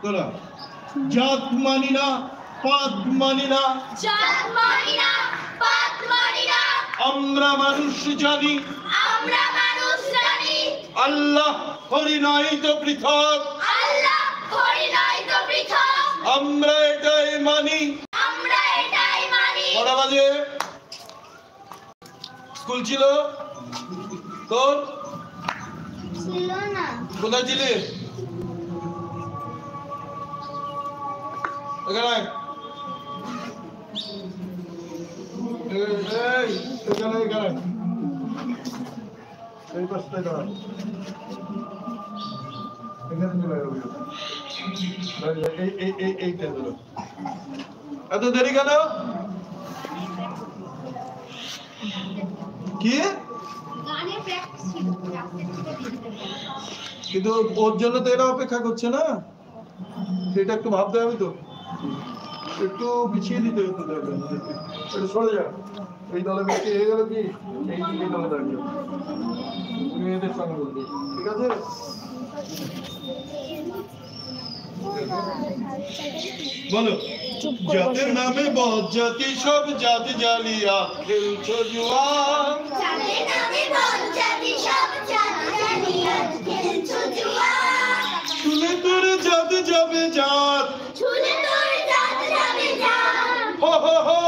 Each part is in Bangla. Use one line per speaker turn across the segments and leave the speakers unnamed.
তোরা জাত মানি না, পাত মানি না, আমরা মানুষ জানি, আল্লাহ হরিণাই তো পৃথক, আমরা এটাই মানি। কটা বাজে? স্কুল ছিল তোর? কোথায় ছিলি? এখানে এই পাশটায় দাঁড়া। এত দেরি কেন? কি কিন্তু ওর জন্য তো এরা অপেক্ষা করছে না, সেটা একটু ভাবতে হবে তো, একটু পিছিয়ে দিতে হতো। একটু সরে যা, এই দলে বেশি হয়ে গেল কি এই দলে দাঁড়িয়ে তুমি এদের সঙ্গে বলবে, ঠিক আছে? বলো। জাতের নামে বজ্জাতি সব জাতি জালিয়া খেলছো জুয়া, শুনে তোর জাত যাবে জাত, হো হো হো,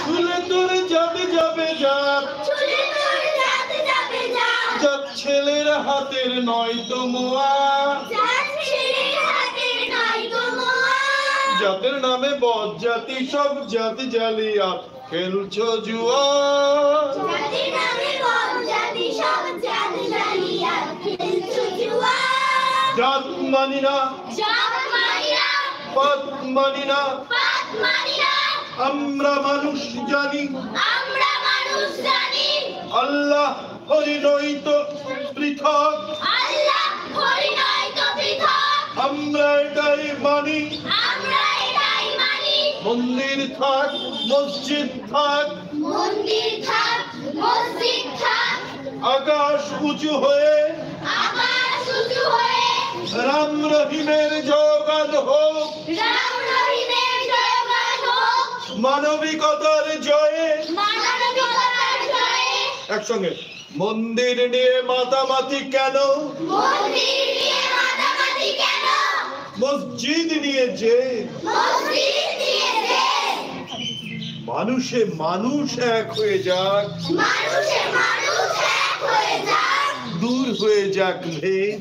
শুনে তোর জাত যাবে জাত, জাত ছেলের হাতের নয় তো মোয়া, জাতের নামে বজ্জাতি সব জাতি জালিয়া খেলছো জুয়া, জাত মানি না, পাত মানি না, আমরা মানুষ জানি, আল্লাহ হরিণই তো পৃথক, আমরা এটাই মানি। মন্দির থাক মসজিদ থাক, আকাশ উঁচু হয়ে রাম রহিমের জয়গান হোক, মানবিকতার জয়ে, একসঙ্গে। মন্দির নিয়ে মাতামাতি কেন, মসজিদ নিয়ে যে, মানুষে মানুষ এক হয়ে যাক, দূর হয়ে যাক ভেদ।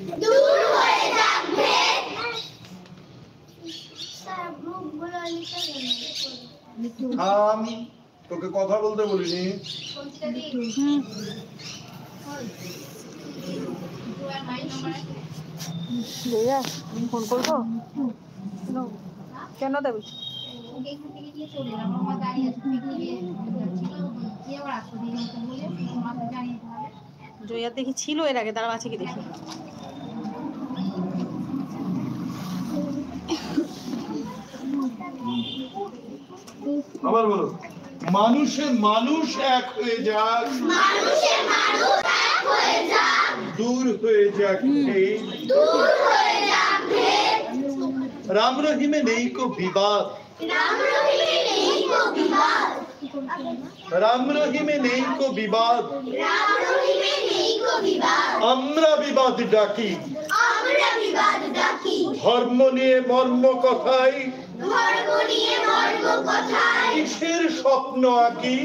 আমি তোকে কথা বলতে বলিনি।
ফোন করবো কেন দেবে? জয়ার দেখি ছিল এর আগে, তারা আছে কি দেখি।
আবার বলো। মানুষে মানুষ এক হয়ে যাক, দূর হয়ে যাক ভেদ। রাম রহিমে নেই কো বিবাদ, রাম রহিমে নেই কো বিবাদ, আমরা বিবাদ ডাকি, ধর্ম নিয়ে মর্ম কথাই, কিসের স্বপ্ন আঁকি,